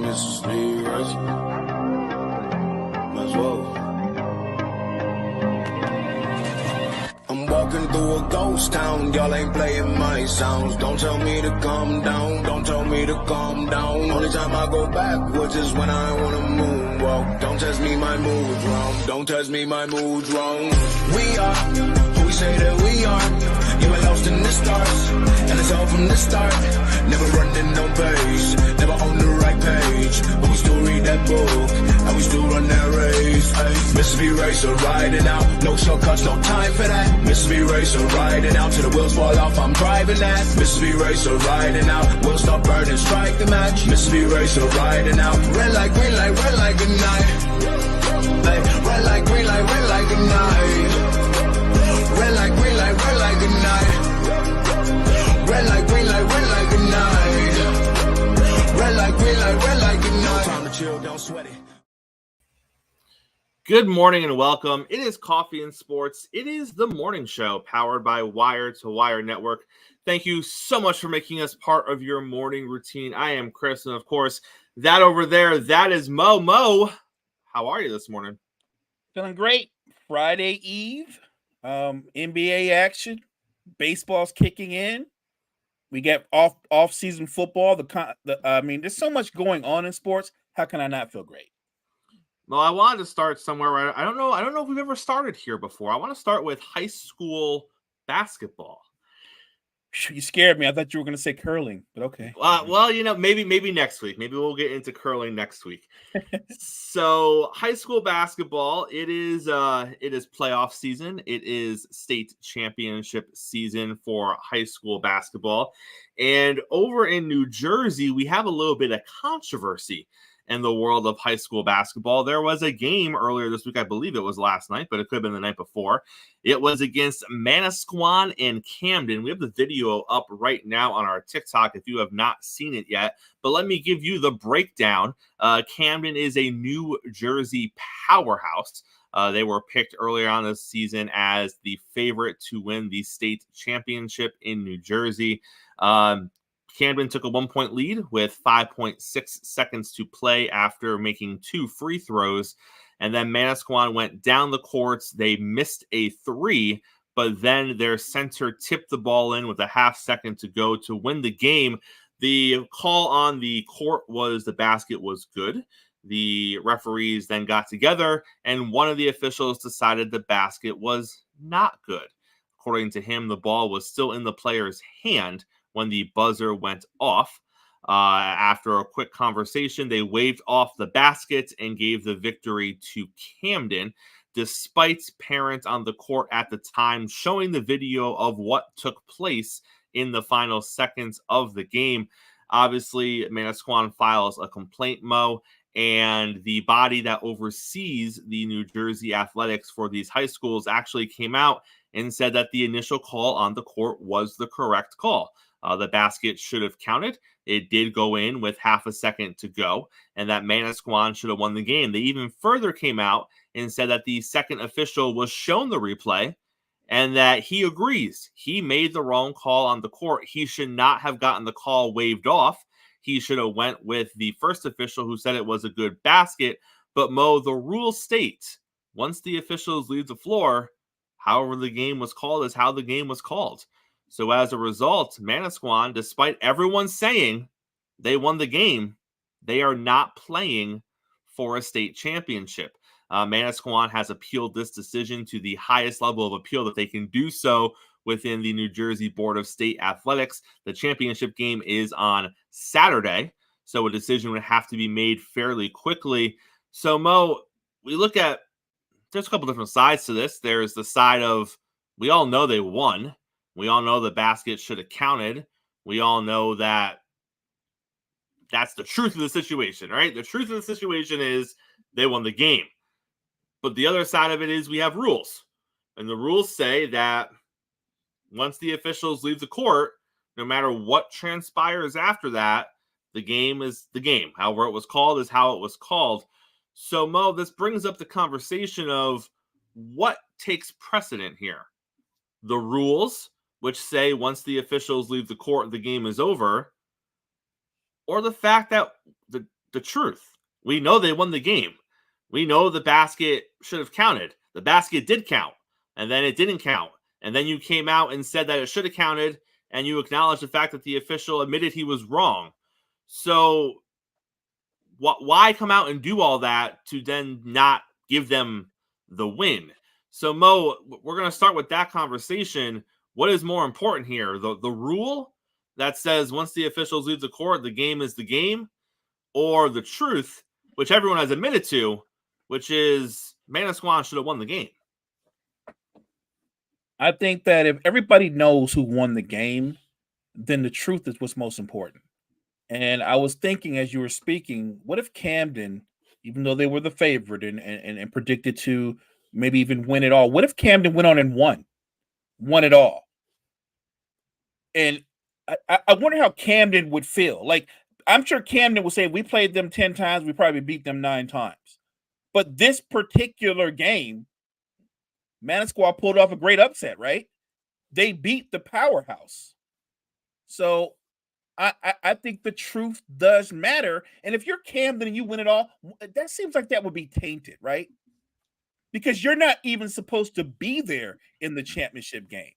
Mrs. Lee, right? Might as well. I'm walking through a ghost town, y'all ain't playing my sounds. Don't tell me to calm down, don't tell me to calm down. Only time I go backwards is when I wanna moonwalk. Don't test me, my mood's wrong. Don't test me, my mood's wrong. We are who we say that we are. You were lost in the stars, and it's all from the start. Never running no pace, never on the right page, but we still read that book, and we still run that race. Ay. Mississippi Racer riding out, no shortcuts, no time for that. Mississippi Racer riding out, till the wheels fall off, I'm driving that. Mississippi Racer riding out, we'll stop burning, strike the match. Mississippi Racer riding out, red light, green light, red light, good night. Ay. Red light, green light, red light, good night. Red light, green light, red light, good night. Red light, green light, red light, good night. Red light, green light, red light, good night. Time to chill, don't sweat it. Good morning and welcome. It is Coffee and Sports. It is the morning show powered by Wire to Wire Network. Thank you so much for making us part of your morning routine. I am Chris, and of course, that over there, that is Mo. Mo, how are you this morning? Feeling great. Friday Eve, NBA action, baseball's kicking in. We get off-season football. There's so much going on in sports. How can I not feel great? Well, I wanted to start somewhere where I don't know if we've ever started here before. I want to start with high school basketball. You scared me. I thought you were going to say curling, but okay. Well, maybe next week. Maybe we'll get into curling next week. So, high school basketball, it is playoff season. It is state championship season for high school basketball. And over in New Jersey, we have a little bit of controversy in the world of high school basketball. There was a game earlier this week, I believe it was last night, but it could have been the night before. It was against Manasquan and Camden. We have the video up right now on our TikTok if you have not seen it yet. But let me give you the breakdown. Camden is a New Jersey powerhouse. They were picked earlier on this season as the favorite to win the state championship in New Jersey. Camden took a 1-point lead with 5.6 seconds to play after making 2 free throws. And then Manasquan went down the courts. They missed a 3, but then their center tipped the ball in with a half second to go to win the game. The call on the court was the basket was good. The referees then got together, and one of the officials decided the basket was not good. According to him, the ball was still in the player's hand when the buzzer went off. After a quick conversation, they waved off the basket and gave the victory to Camden, despite parents on the court at the time showing the video of what took place in the final seconds of the game. Obviously, Manasquan files a complaint, Mo, and the body that oversees the New Jersey athletics for these high schools actually came out and said that the initial call on the court was the correct call. The basket should have counted. It did go in with half a second to go, and that Manasquan should have won the game. They even further came out and said that the second official was shown the replay and that he agrees. He made the wrong call on the court. He should not have gotten the call waved off. He should have went with the first official who said it was a good basket. But Mo, the rules state once the officials leave the floor, however the game was called is how the game was called. So as a result, Manasquan, despite everyone saying they won the game, they are not playing for a state championship. Manasquan has appealed this decision to the highest level of appeal that they can do so within the New Jersey Board of State Athletics. The championship game is on Saturday, so a decision would have to be made fairly quickly. So, Mo, we look at, there's a couple different sides to this. There's the side of, we all know they won. We all know the basket should have counted. We all know that that's the truth of the situation, right? The truth of the situation is they won the game. But the other side of it is we have rules. And the rules say that once the officials leave the court, no matter what transpires after that, the game is the game. However it was called is how it was called. So, Mo, this brings up the conversation of what takes precedent here. The rules, which say once the officials leave the court, the game is over, or the fact that the the truth. We know they won the game. We know the basket should have counted. The basket did count, and then it didn't count. And then you came out and said that it should have counted, and you acknowledged the fact that the official admitted he was wrong. So why come out and do all that to then not give them the win? So, Mo, we're going to start with that conversation. What is more important here? The rule that says once the officials leave the court, the game is the game, or the truth, which everyone has admitted to, which is Manasquan should have won the game? I think that if everybody knows who won the game, then the truth is what's most important. And I was thinking as you were speaking, what if Camden, even though they were the favorite and predicted to maybe even win it all, what if Camden went on and won it all? And I wonder how Camden would feel. Like, I'm sure Camden would say, we played them 10 times, we probably beat them 9 times. But this particular game, Manasquan pulled off a great upset, right? They beat the powerhouse. So I think the truth does matter. And if you're Camden and you win it all, that seems like that would be tainted, right? Because you're not even supposed to be there in the championship game.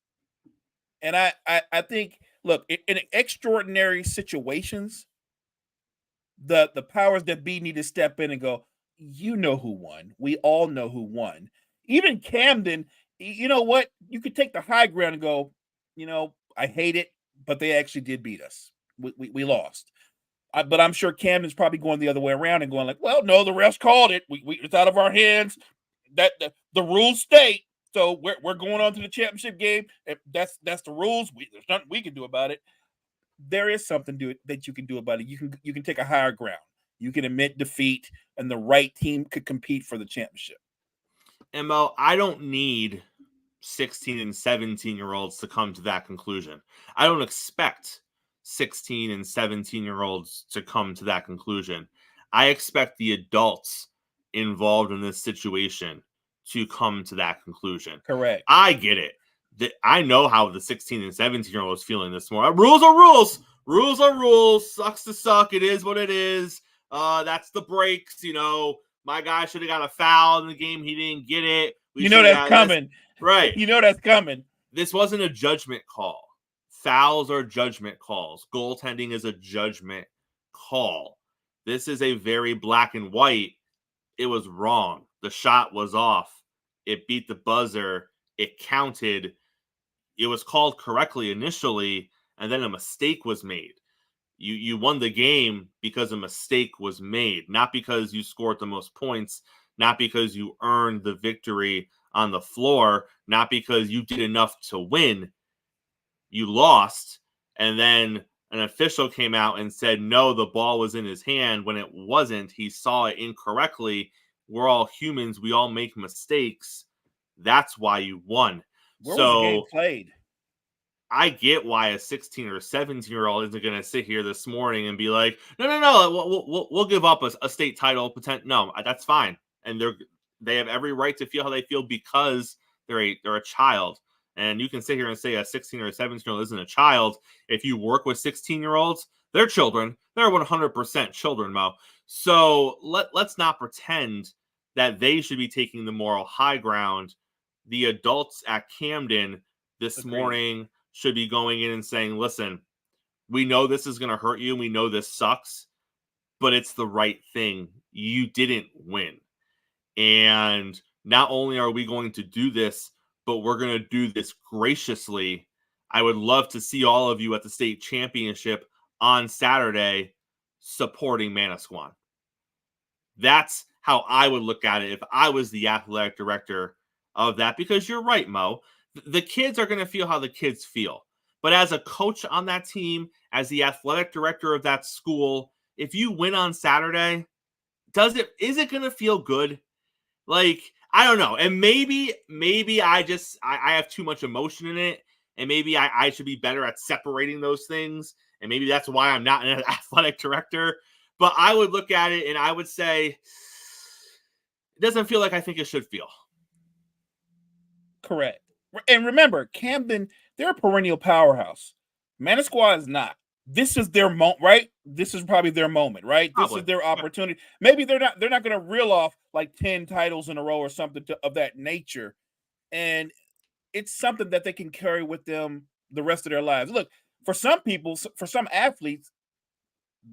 And I think, look, in extraordinary situations, the powers that be need to step in and go, you know who won. We all know who won. Even Camden, you know what? You could take the high ground and go, I hate it, but they actually did beat us. We lost. But I'm sure Camden's probably going the other way around and going like, well, no, the refs called it. It's out of our hands. That the rules state. So we're going on to the championship game. That's the rules. There's nothing we can do about it. There is something that you can do about it. You can take a higher ground. You can admit defeat, and the right team could compete for the championship. And Mo, I don't need 16 and 17-year-olds to come to that conclusion. I don't expect 16 and 17-year-olds to come to that conclusion. I expect the adults involved in this situation to come to that conclusion. Correct. I get it. I know how the 16 and 17-year-old is feeling this morning. Rules are rules. Rules are rules. Sucks to suck. It is what it is. That's the breaks. My guy should have got a foul in the game. He didn't get it. That's coming. Right. That's coming. This wasn't a judgment call. Fouls are judgment calls. Goaltending is a judgment call. This is a very black and white. It was wrong. The shot was off. It beat the buzzer. It counted. It was called correctly initially, and then a mistake was made. You won the game because a mistake was made, not because you scored the most points, not because you earned the victory on the floor, not because you did enough to win. You lost, and then an official came out and said, no, the ball was in his hand when it wasn't. He saw it incorrectly. We're all humans. We all make mistakes. That's why you won. Where was the game played? I get why a 16 or 17-year-old isn't going to sit here this morning and be like, no, we'll give up a state title. No, that's fine. And they have every right to feel how they feel because they're a child. And you can sit here and say a 16 or a 17-year-old isn't a child. If you work with 16-year-olds, they're children. They're 100% children, Mo. So let's not pretend that they should be taking the moral high ground. The adults at Camden this morning should be going in and saying, listen, we know this is going to hurt you. We know this sucks, but it's the right thing. You didn't win. And not only are we going to do this, but we're going to do this graciously. I would love to see all of you at the state championship on Saturday supporting Manasquan. That's how I would look at it if I was the athletic director of that, because you're right, Mo. The kids are going to feel how the kids feel. But as a coach on that team, as the athletic director of that school, if you win on Saturday, is it going to feel good? Like, I don't know. And maybe I have too much emotion in it. And maybe I should be better at separating those things. And maybe that's why I'm not an athletic director. But I would look at it and I would say, it doesn't feel like I think it should feel. Correct. And remember, Camden, they're a perennial powerhouse. Manasquan is not. This is their moment, right? this is probably their moment, right? Probably. This is their opportunity. Maybe they're not going to reel off like 10 titles in a row or something of that nature. And it's something that they can carry with them the rest of their lives. Look, for some people, for some athletes,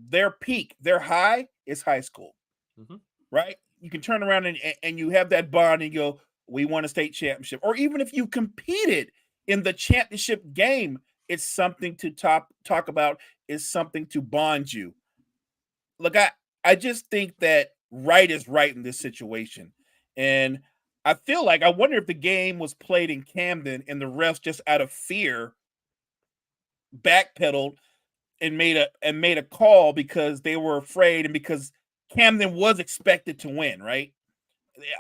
their peak, their high is high school, right? You can turn around and you have that bond and you go, we won a state championship. Or even if you competed in the championship game, it's something to talk about, is something to bond you. Look, I just think that right is right in this situation. And I feel like, I wonder if the game was played in Camden and the refs just out of fear backpedaled and made a call because they were afraid and because Camden was expected to win, right?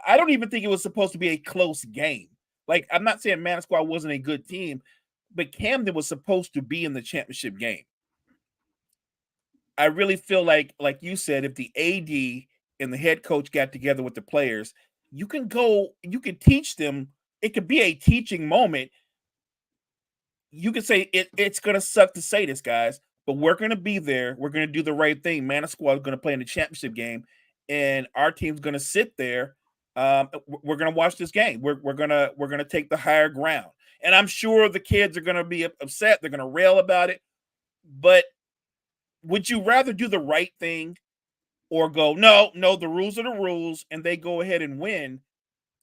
I don't even think it was supposed to be a close game. Like, I'm not saying Manasquan wasn't a good team, but Camden was supposed to be in the championship game. I really feel like you said, if the AD and the head coach got together with the players, you can teach them. It could be a teaching moment. You can say it's going to suck to say this, guys, but we're going to be there. We're going to do the right thing. Manasquan is going to play in the championship game, and our team's going to sit there. We're going to watch this game. We're going to take the higher ground. And I'm sure the kids are going to be upset. They're going to rail about it. But would you rather do the right thing or go, no, the rules are the rules, and they go ahead and win?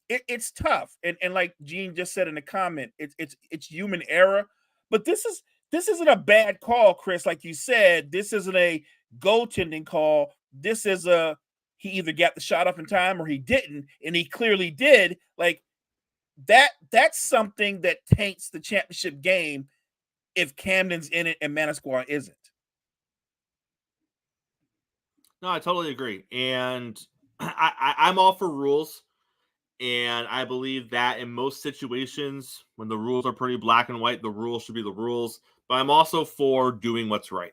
It's tough. And like Gene just said in the comment, it's human error. But this isn't a bad call, Chris. Like you said, this isn't a goaltending call. This is he either got the shot up in time or he didn't, and he clearly did. Like, that's something that taints the championship game if Camden's in it and Manasquan isn't. No, I totally agree. And I'm all for rules. And I believe that in most situations, when the rules are pretty black and white, the rules should be the rules. But I'm also for doing what's right.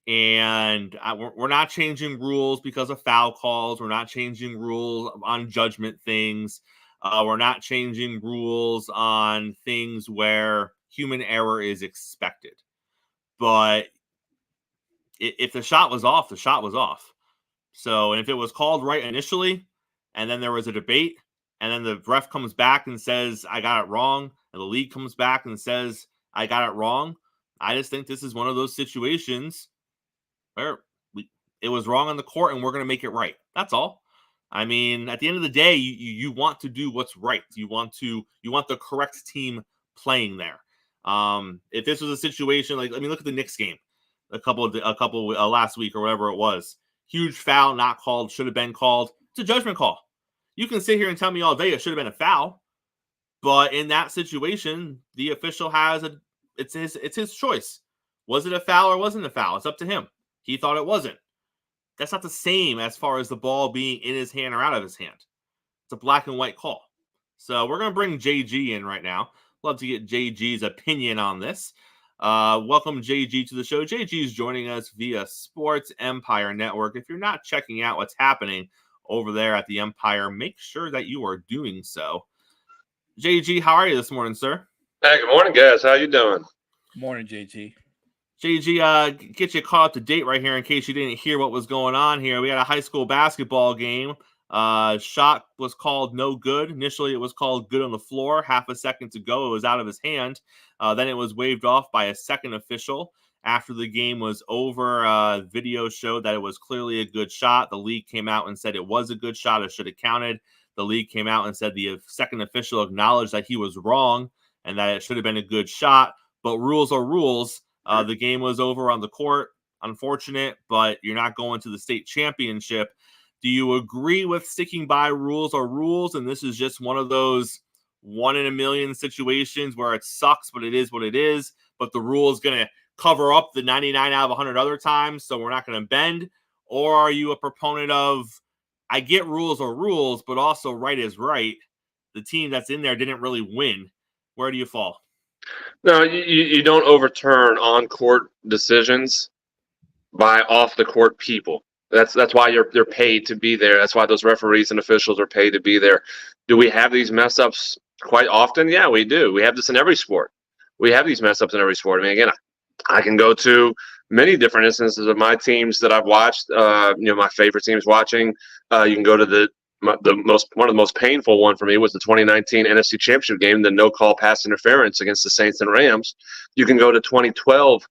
And we're not changing rules because of foul calls. We're not changing rules on judgment things. We're not changing rules on things where human error is expected. But if the shot was off, the shot was off. So, and if it was called right initially, and then there was a debate, and then the ref comes back and says, I got it wrong, and the league comes back and says, I got it wrong, I just think this is one of those situations where it was wrong on the court and we're going to make it right. That's all. I mean, at the end of the day, you want to do what's right. You want the correct team playing there. If this was a situation like, look at the Knicks game a couple last week or whatever it was. Huge foul, not called, should have been called. It's a judgment call. You can sit here and tell me all day it should have been a foul, but in that situation, the official it's his choice. Was it a foul or wasn't a foul? It's up to him. He thought it wasn't. That's not the same as far as the ball being in his hand or out of his hand. It's a black and white call. So we're going to bring JG in right now. Love to get JG's opinion on this. Welcome, JG, to the show. JG is joining us via Sports Empire Network. If you're not checking out what's happening over there at the Empire, make sure that you are doing so. JG, how are you this morning, sir? Hey, good morning, guys. How you doing? Morning, JG. JG, get you caught up to date right here in case you didn't hear what was going on here. We had a high school basketball game. Shot was called no good. Initially, it was called good on the floor. Half a second to go, it was out of his hand. Then it was waved off by a second official. After the game was over, video showed that it was clearly a good shot. The league came out and said it was a good shot. It should have counted. The league came out and said the second official acknowledged that he was wrong and that it should have been a good shot. But rules are rules. The game was over on the court. Unfortunate, but you're not going to the state championship. Do you agree with sticking by rules are rules? And this is just one of those 1 in a million situations where it sucks, but it is what it is. But the rule is going to cover up the 99 out of 100 other times, so we're not going to bend? Or are you a proponent of, I get rules are rules, but also right is right? The team that's in there didn't really win. Where do you fall? No, you don't overturn on-court decisions by off-the-court people. That's why they're paid to be there. That's why those referees and officials are paid to be there. Do we have these mess-ups quite often? Yeah, we do. We have this in every sport. We have these mess-ups in every sport. I mean, again, I can go to many different instances of my teams that I've watched. My favorite teams watching. You can go to one of the most painful one for me was the 2019 NFC Championship game, the no call pass interference against the Saints and Rams. You can go to 2012.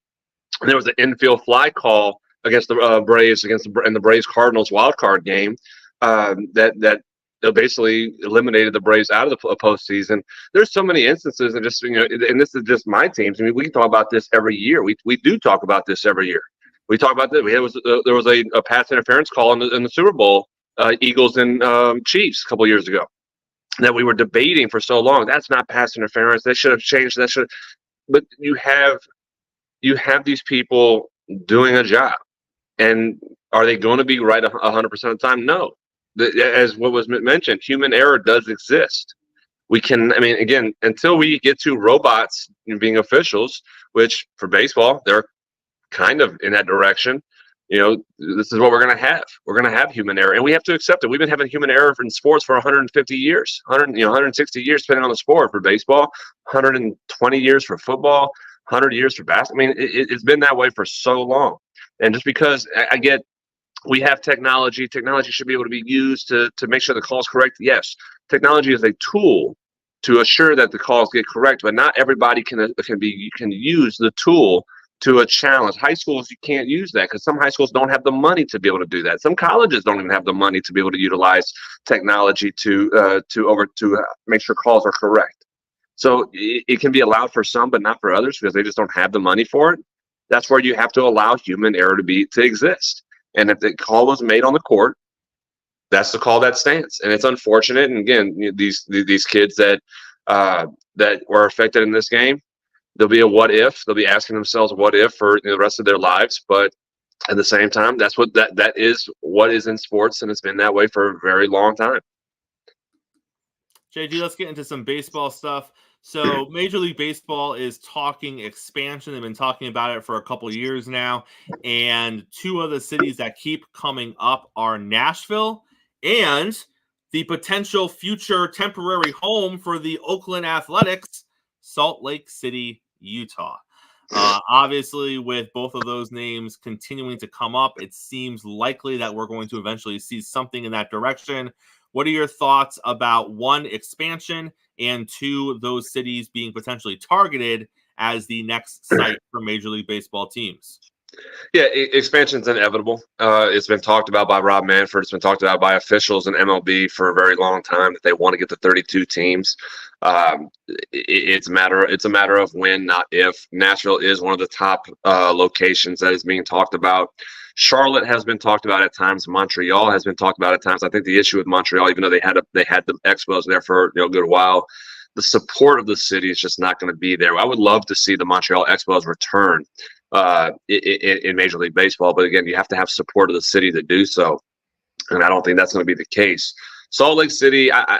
And there was an infield fly call against the Braves and the Braves Cardinals wild card game that basically eliminated the Braves out of the postseason. There's so many instances, and and this is just my teams. I mean, we can talk about this every year. We do talk about this every year. We talk about this. There was a pass interference call in the Super Bowl, Eagles and Chiefs a couple years ago, that we were debating for so long. That's not pass interference. They should have changed. But you have these people doing a job, and are they going to be right 100% of the time? No. As what was mentioned, human error does exist. Again, until we get to robots being officials, which for baseball, they're kind of in that direction, this is what we're going to have. We're going to have human error, and we have to accept it. We've been having human error in sports for 150 years, 160 years, depending on the sport. For baseball, 120 years for football, 100 years for basketball. I mean, it's been that way for so long. And just because I get we have technology should be able to be used to make sure the call is correct. Yes, technology is a tool to assure that the calls get correct, but not everybody can use the tool to a challenge. High schools, you can't use that because some high schools don't have the money to be able to do that. Some colleges don't even have the money to be able to utilize technology to make sure calls are correct. So it can be allowed for some, but not for others because they just don't have the money for it. That's where you have to allow human error to exist. And if the call was made on the court, that's the call that stands. And it's unfortunate. And again, these kids that were affected in this game, there'll be a what if. They'll be asking themselves what if for the rest of their lives. But at the same time, that's what that is what is in sports, and it's been that way for a very long time. JG, let's get into some baseball stuff. So Major League Baseball is talking expansion. They've been talking about it for a couple of years now. And two of the cities that keep coming up are Nashville and the potential future temporary home for the Oakland Athletics, Salt Lake City, Utah. Obviously, with both of those names continuing to come up, it seems likely that we're going to eventually see something in that direction. What are your thoughts about one, expansion, and two, those cities being potentially targeted as the next site for Major League Baseball teams? Yeah, expansion is inevitable. It's been talked about by Rob Manfred. It's been talked about by officials in MLB for a very long time that they want to get to 32 teams. It's a matter of when, not if. Nashville is one of the top locations that is being talked about. Charlotte has been talked about at times. Montreal has been talked about at times. I think the issue with Montreal, even though they had the Expos there for a good while, the support of the city is just not going to be there. I would love to see the Montreal Expos return in Major League Baseball, but again, you have to have support of the city to do so, and I don't think that's going to be the case. Salt Lake City, I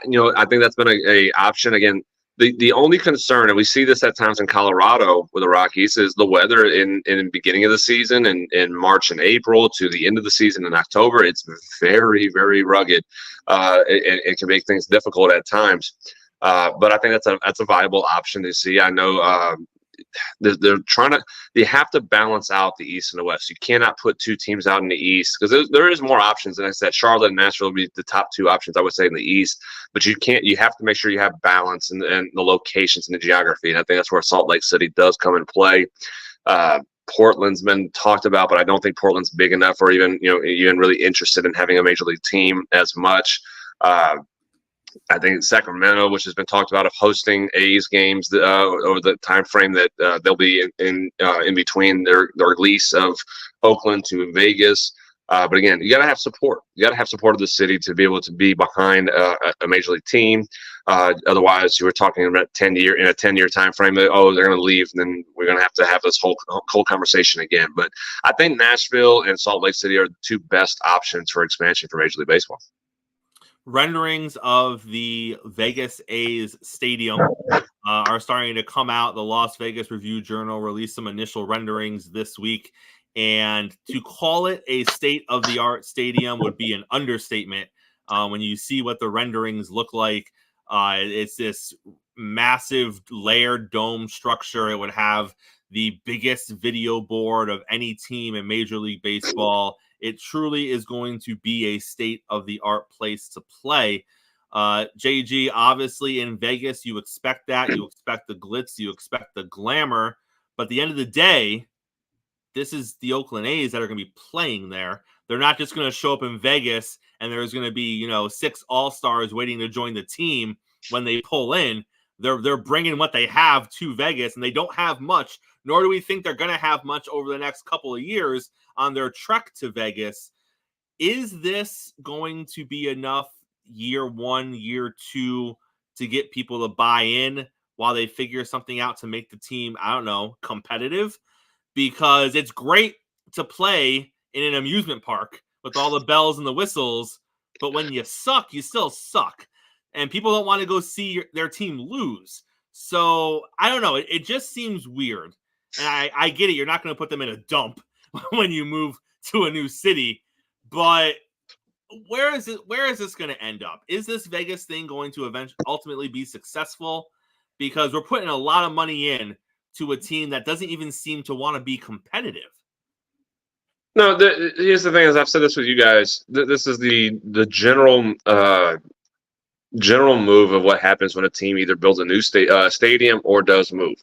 think that's been a option. Again, the only concern, and we see this at times in Colorado with the Rockies, is the weather in the beginning of the season and in March and April to the end of the season in October. It's very, very rugged. It can make things difficult at times. But I think that's a viable option to see. I know they're trying to. They have to balance out the East and the West. You cannot put two teams out in the East because there is more options. And I said Charlotte and Nashville would be the top two options, I would say, in the East. But you can't. You have to make sure you have balance in the locations and the geography. And I think that's where Salt Lake City does come in play. Portland's been talked about, but I don't think Portland's big enough or even really interested in having a major league team as much. I think Sacramento, which has been talked about, of hosting A's games over the time frame that they'll be in between their lease of Oakland to Vegas. But again, you got to have support. You got to have support of the city to be able to be behind a major league team. Otherwise, you were talking about in a 10-year time frame. They're going to leave, and then we're going to have this whole conversation again. But I think Nashville and Salt Lake City are the two best options for expansion for Major League Baseball. Renderings of the Vegas A's stadium are starting to come out. The Las Vegas Review-Journal released some initial renderings this week. And to call it a state-of-the-art stadium would be an understatement. When you see what the renderings look like, it's this massive layered dome structure. It would have the biggest video board of any team in Major League Baseball. It truly is going to be a state-of-the-art place to play. JG, obviously in Vegas, you expect that. You expect the glitz. You expect the glamour. But at the end of the day, this is the Oakland A's that are going to be playing there. They're not just going to show up in Vegas and there's going to be, 6 all-stars waiting to join the team when they pull in. They're bringing what they have to Vegas, and they don't have much, nor do we think they're going to have much over the next couple of years on their trek to Vegas. Is this going to be enough year 1, year 2 to get people to buy in while they figure something out to make the team, competitive? Because it's great to play in an amusement park with all the bells and the whistles, but when you suck, you still suck. And people don't want to go see their team lose. So, I don't know. It just seems weird. And I get it. You're not going to put them in a dump when you move to a new city. But where is this going to end up? Is this Vegas thing going to ultimately be successful? Because we're putting a lot of money in to a team that doesn't even seem to want to be competitive. No, here's the thing. As I've said this with you guys, this is the general move of what happens when a team either builds a new stadium or does move.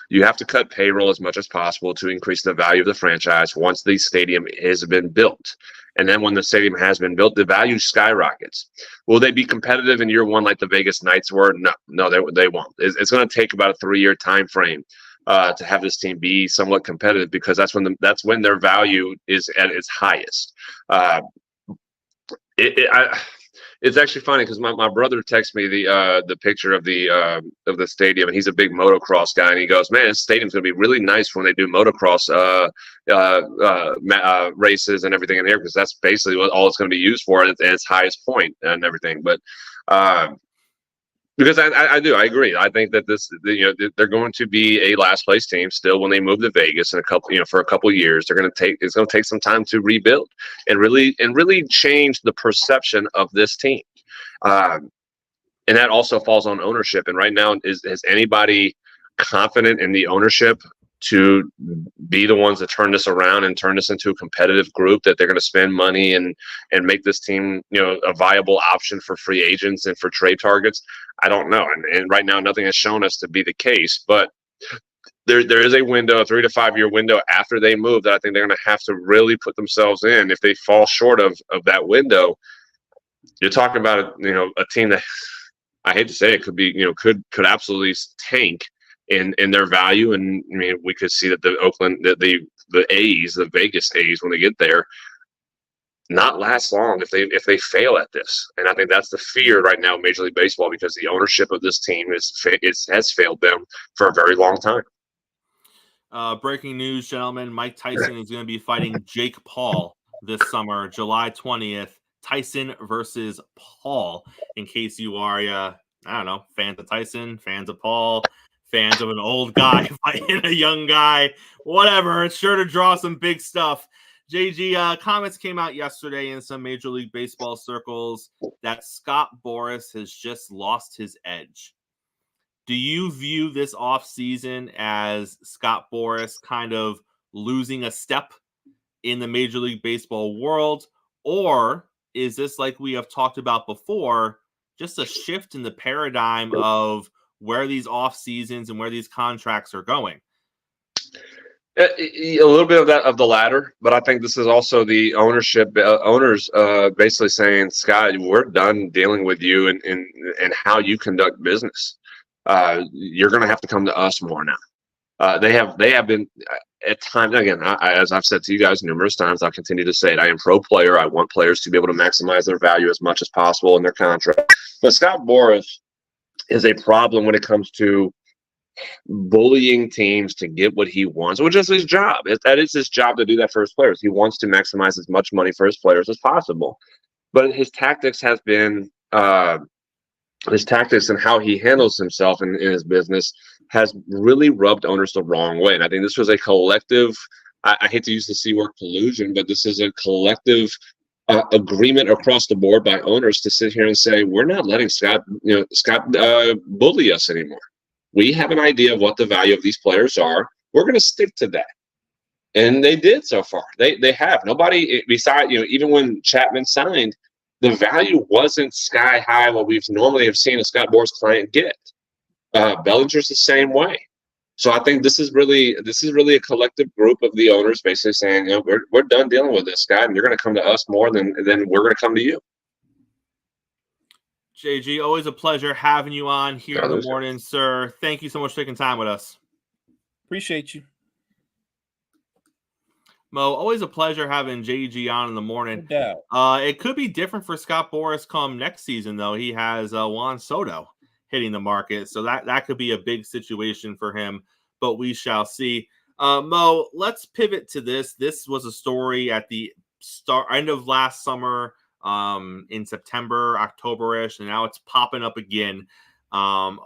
You have to cut payroll as much as possible to increase the value of the franchise once the stadium has been built. And then when the stadium has been built, the value skyrockets. Will they be competitive in year 1 like the Vegas Knights were? No, they won't. It's going to take about a 3-year time frame to have this team be somewhat competitive, because that's when their value is at its highest. It's actually funny because my brother texted me the picture of the stadium, and he's a big motocross guy, and he goes, "Man, this stadium's gonna be really nice when they do motocross races and everything in here, because that's basically what all it's going to be used for at its highest point and everything." But because I agree. I think that they're going to be a last place team still when they move to Vegas in for a couple of years. It's going to take some time to rebuild and really change the perception of this team. And that also falls on ownership. And right now, is anybody confident in the ownership to be the ones that turn this around and turn this into a competitive group that they're going to spend money and make this team, a viable option for free agents and for trade targets? I don't know. And right now, nothing has shown us to be the case, but there is a window, a 3 to 5 year window after they move, that I think they're going to have to really put themselves in. If they fall short of that window, you're talking about, a team that, I hate to say it, could be, could absolutely tank in their value. And I mean, we could see that the A's, the Vegas A's, when they get there, not last long if they fail at this. And I think that's the fear right now in Major League Baseball, because the ownership of this team has failed them for a very long time. Breaking news, gentlemen: Mike Tyson is going to be fighting Jake Paul this summer, July 20th. Tyson versus Paul. In case you are, fans of Tyson, fans of Paul, fans of an old guy fighting a young guy, whatever. It's sure to draw some big stuff. JG, comments came out yesterday in some Major League Baseball circles that Scott Boras has just lost his edge. Do you view this offseason as Scott Boras kind of losing a step in the Major League Baseball world? Or is this, like we have talked about before, just a shift in the paradigm of where these off seasons and where these contracts are going? A little bit of the latter, but I think this is also the owners basically saying, Scott, we're done dealing with you and how you conduct business. You're going to have to come to us more now. They have been at times, again, as I've said to you guys numerous times, I'll continue to say it. I am pro player. I want players to be able to maximize their value as much as possible in their contract. But Scott Boras is a problem when it comes to bullying teams to get what he wants, which is his job. That is his job, to do that for his players. He wants to maximize as much money for his players as possible. But his tactics has been his tactics and how he handles himself in his business has really rubbed owners the wrong way. And I think this was a collective, I hate to use the C word, collusion, but this is a collective agreement across the board by owners to sit here and say, we're not letting Scott bully us anymore. We have an idea of what the value of these players are. we're going to stick to that. And they did so far. They have. Nobody beside, even when Chapman signed, the value wasn't sky high what we've normally have seen a Scott Boras client get. Bellinger's the same way. So I think this is really a collective group of the owners basically saying, we're done dealing with this guy, and you're going to come to us more than we're going to come to you. JG, always a pleasure having you on here in the morning, sir. Thank you so much for taking time with us. Appreciate you. Mo, always a pleasure having JG on in the morning. No doubt. It could be different for Scott Boras come next season, though. He has Juan Soto hitting the market, so that could be a big situation for him, but we shall see. Mo, let's pivot to this. This was a story at the end of last summer, in September, October-ish, and now it's popping up again. A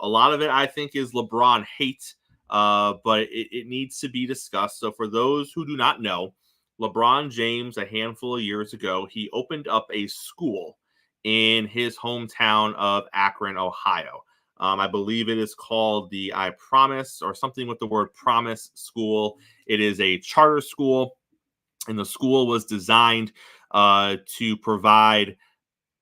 lot of it, I think, is LeBron hate, but it needs to be discussed. So for those who do not know, LeBron James, a handful of years ago, he opened up a school in his hometown of Akron, Ohio. I believe it is called the I Promise or something with the word promise school. It is a charter school, and the school was designed to provide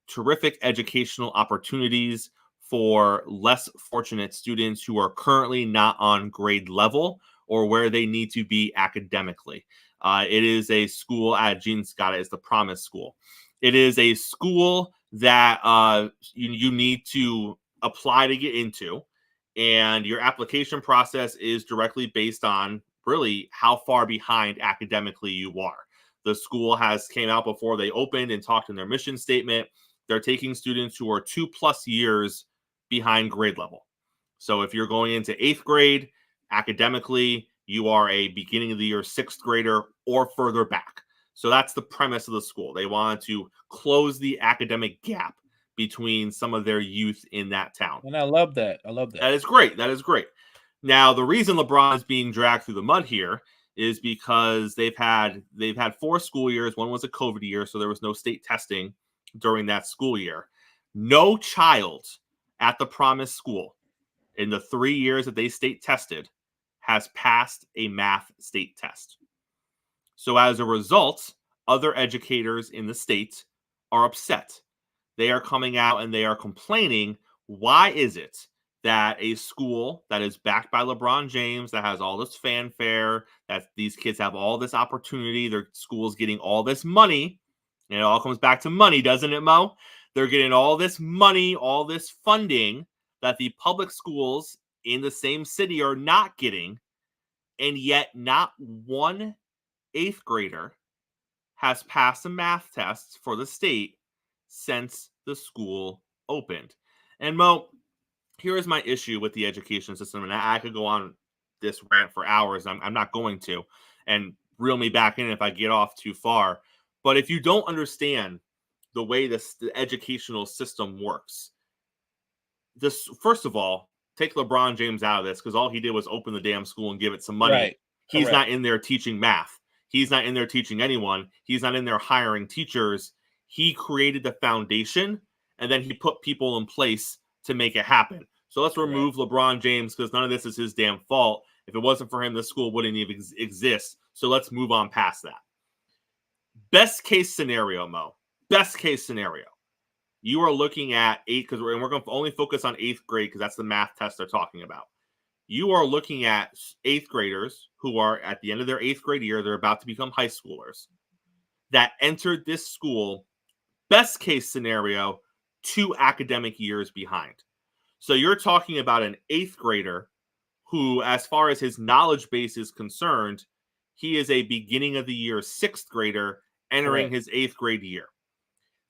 terrific educational opportunities for less fortunate students who are currently not on grade level or where they need to be academically. It is a school at Gene Scott. It's the Promise School. It is a school that you need to apply to get into, and your application process is directly based on really how far behind academically you are. The school came out before they opened and talked in their mission statement. They're taking students who are 2+ years behind grade level. So if you're going into 8th grade, academically, you are a beginning of the year 6th grader or further back. So that's the premise of the school. They wanted to close the academic gap between some of their youth in that town. And I love that. That is great. Now, the reason LeBron is being dragged through the mud here is because they've had 4 school years. One was a COVID year, so there was no state testing during that school year. No child at the Promise School in the 3 years that they state tested has passed a math state test. So as a result, other educators in the state are upset. They are coming out and they are complaining, why is it that a school that is backed by LeBron James, that has all this fanfare, that these kids have all this opportunity, their school's getting all this money, and it all comes back to money, doesn't it, Mo? They're getting all this money, all this funding that the public schools in the same city are not getting, and yet not one 8th grader has passed a math test for the state since the school opened. And Mo, here is my issue with the education system, and I could go on this rant for hours. I'm not going to, and reel me back in if I get off too far. But if you don't understand the way the educational system works, first of all, take LeBron James out of this, because all he did was open the damn school and give it some money. Right. He's not in there teaching math. He's not in there teaching anyone. He's not in there hiring teachers. He created the foundation, and then he put people in place to make it happen. So let's remove LeBron James, because none of this is his damn fault. If it wasn't for him, the school wouldn't even exist. So let's move on past that. Best case scenario, Mo. Best case scenario. You are looking at 8, because we're going to only focus on 8th grade because that's the math test they're talking about. You are looking at 8th graders who are at the end of their 8th grade year. They're about to become high schoolers that entered this school, best case scenario, 2 academic years behind. So you're talking about an 8th grader who, as far as his knowledge base is concerned, he is a beginning of the year 6th grader entering his 8th grade year.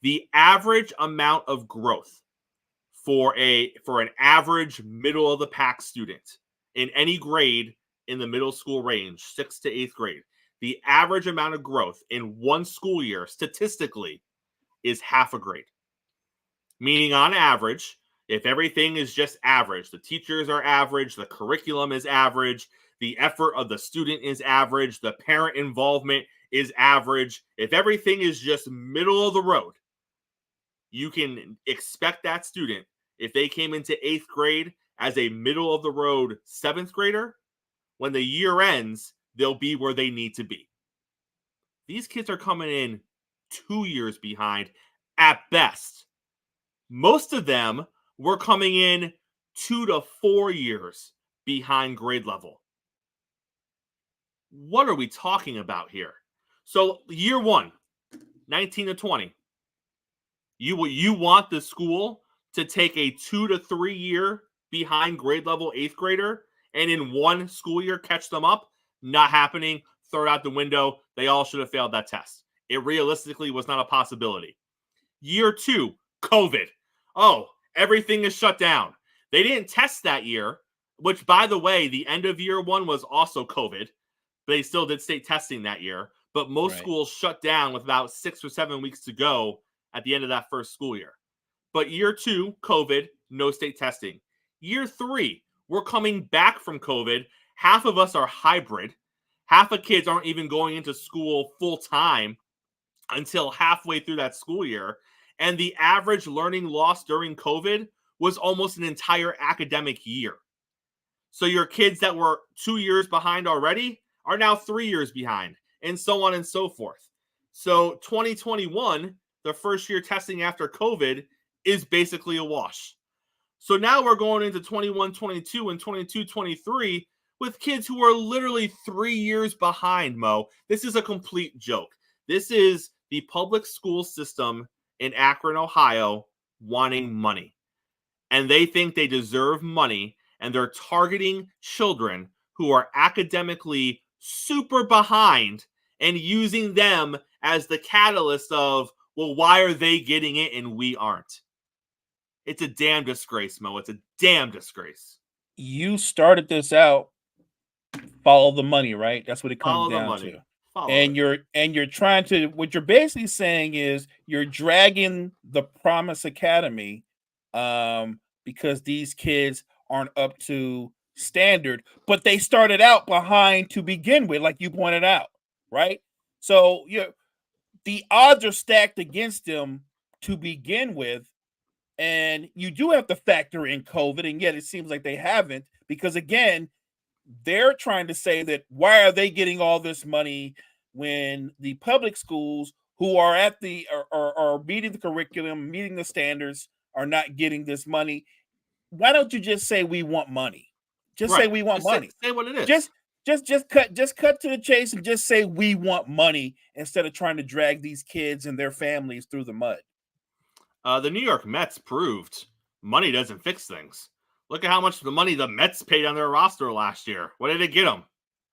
The average amount of growth for an average middle of the pack student in any grade in the middle school range, 6th to 8th grade, the average amount of growth in one school year statistically is half a grade. Meaning, on average, if everything is just average, the teachers are average, the curriculum is average, the effort of the student is average, the parent involvement is average, if everything is just middle of the road, you can expect that student, if they came into 8th grade as a middle of the road 7th grader, when the year ends, they'll be where they need to be. These kids are coming in 2 years behind at best. Most of them were coming in 2 to 4 years behind grade level. What are we talking about here? So year 1, 19 to 20. You want the school to take a 2 to 3 year behind grade level 8th grader and in one school year catch them up? Not happening. Throw it out the window. They all should have failed that test. It realistically was not a possibility. Year 2, COVID. Oh, everything is shut down. They didn't test that year, which, by the way, the end of year 1 was also COVID. They still did state testing that year. But most schools shut down with about 6 or 7 weeks to go at the end of that first school year. But year 2, COVID, no state testing. Year 3, we're coming back from COVID. Half of us are hybrid. Half of kids aren't even going into school full time until halfway through that school year. And the average learning loss during COVID was almost an entire academic year. So your kids that were 2 years behind already are now 3 years behind, and so on and so forth. So 2021, the first year testing after COVID, is basically a wash. So now we're going into 21-22 and 22-23 with kids who are literally 3 years behind, Mo. This is a complete joke. This is the public school system in Akron, Ohio, wanting money. And they think they deserve money, and they're targeting children who are academically super behind and using them as the catalyst of, well, why are they getting it and we aren't? It's a damn disgrace, Mo. It's a damn disgrace. You started this out, follow the money, right? That's what it comes down to. And you're trying to, what you're basically saying is you're dragging the Promise Academy because these kids aren't up to standard, but they started out behind to begin with, like you pointed out, right? So the odds are stacked against them to begin with, and you do have to factor in COVID, and yet it seems like they haven't, because again, they're trying to say that why are they getting all this money when the public schools who are at the are meeting the curriculum, meeting the standards, are not getting this money. Why don't you just say we want money? Just say we want money. Say what it is. Just cut to the chase and just say we want money instead of trying to drag these kids and their families through the mud. The New York Mets proved money doesn't fix things. Look at how much the money the Mets paid on their roster last year. What did it get them?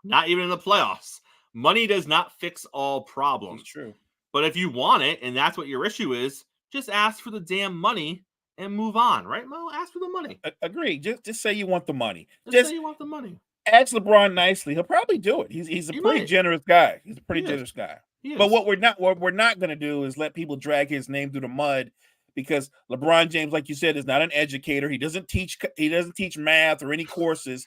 Not even in the playoffs. Money does not fix all problems. It's true. But if you want it, and that's what your issue is, just ask for the damn money and move on, right, Mo? Ask for the money. Agree. Just say you want the money. Just say you want the money. Ask LeBron nicely. He'll probably do it. He's a pretty generous guy. He's a pretty generous guy. But what we're not going to do is let people drag his name through the mud, because LeBron James, like you said, is not an educator. He doesn't teach math or any courses.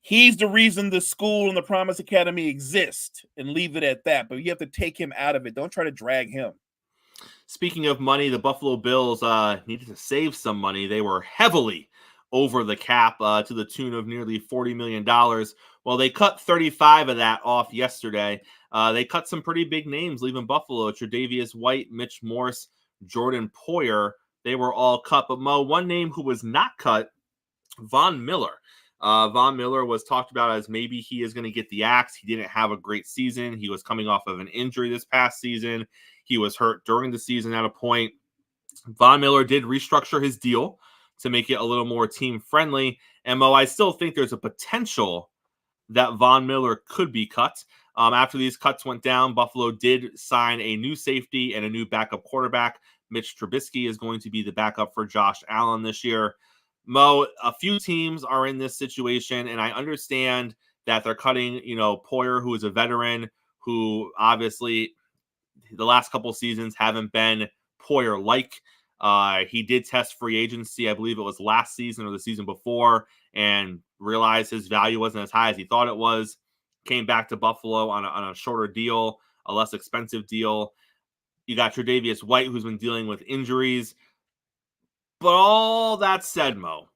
He's the reason the school and the Promise Academy exist, and leave it at that. But you have to take him out of it. Don't try to drag him. Speaking of money, the Buffalo Bills needed to save some money. They were heavily over the cap to the tune of nearly $40 million. Well, they cut 35 of that off yesterday. They cut some pretty big names leaving Buffalo. Tre'Davious White, Mitch Morse, Jordan Poyer. They were all cut. But Mo, one name who was not cut, Von Miller. Von Miller was talked about as maybe he is going to get the axe. He didn't have a great season. He was coming off of an injury this past season. He was hurt during the season at a point. Von Miller did restructure his deal to make it a little more team-friendly. And Mo, I still think there's a potential that Von Miller could be cut. After these cuts went down, Buffalo did sign a new safety and a new backup quarterback. Mitch Trubisky is going to be the backup for Josh Allen this year. Mo, a few teams are in this situation, and I understand that they're cutting, Poyer, who is a veteran, who obviously the last couple seasons haven't been Poyer-like. He did test free agency, I believe it was last season or the season before, and realized his value wasn't as high as he thought it was. Came back to Buffalo on a shorter deal, a less expensive deal. You got Tre'Davious White, who's been dealing with injuries. But all that said, Mo,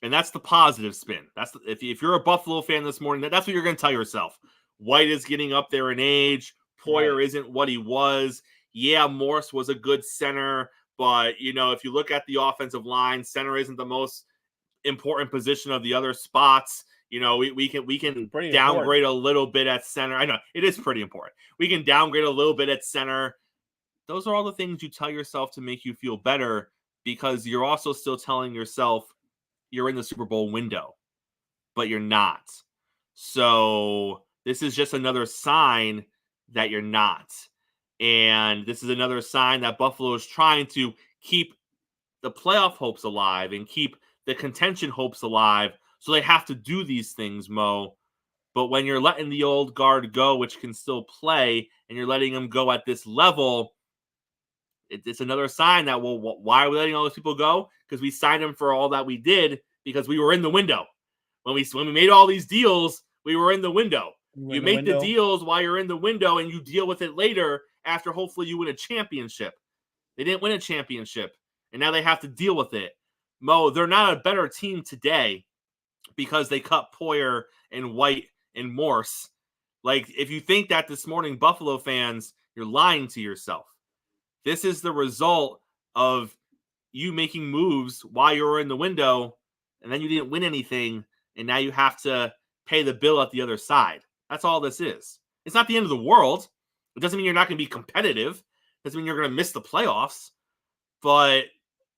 And that's the positive spin. If you're a Buffalo fan this morning, that's what you're going to tell yourself. White is getting up there in age. Poyer isn't what he was. Yeah, Morse was a good center, but if you look at the offensive line, center isn't the most important position of the other spots. We can downgrade a little bit at center. I know it is pretty important. We can downgrade a little bit at center. Those are all the things you tell yourself to make you feel better, because you're also still telling yourself you're in the Super Bowl window, but you're not. So this is just another sign that you're not. And this is another sign that Buffalo is trying to keep the playoff hopes alive and keep the contention hopes alive. So they have to do these things, Mo. But when you're letting the old guard go, which can still play, and you're letting them go at this level, it's another sign that, well, why are we letting all those people go? Because we signed them for all that we did, because we were in the window. When we made all these deals, we were in the window. You make the deals while you're in the window, and you deal with it later after hopefully you win a championship. They didn't win a championship, and now they have to deal with it. Mo, they're not a better team today because they cut Poyer and White and Morse. Like, if you think that this morning, Buffalo fans, you're lying to yourself. This is the result of you making moves while you were in the window, and then you didn't win anything, and now you have to pay the bill at the other side. That's all this is. It's not the end of the world. It doesn't mean you're not going to be competitive. It doesn't mean you're going to miss the playoffs. But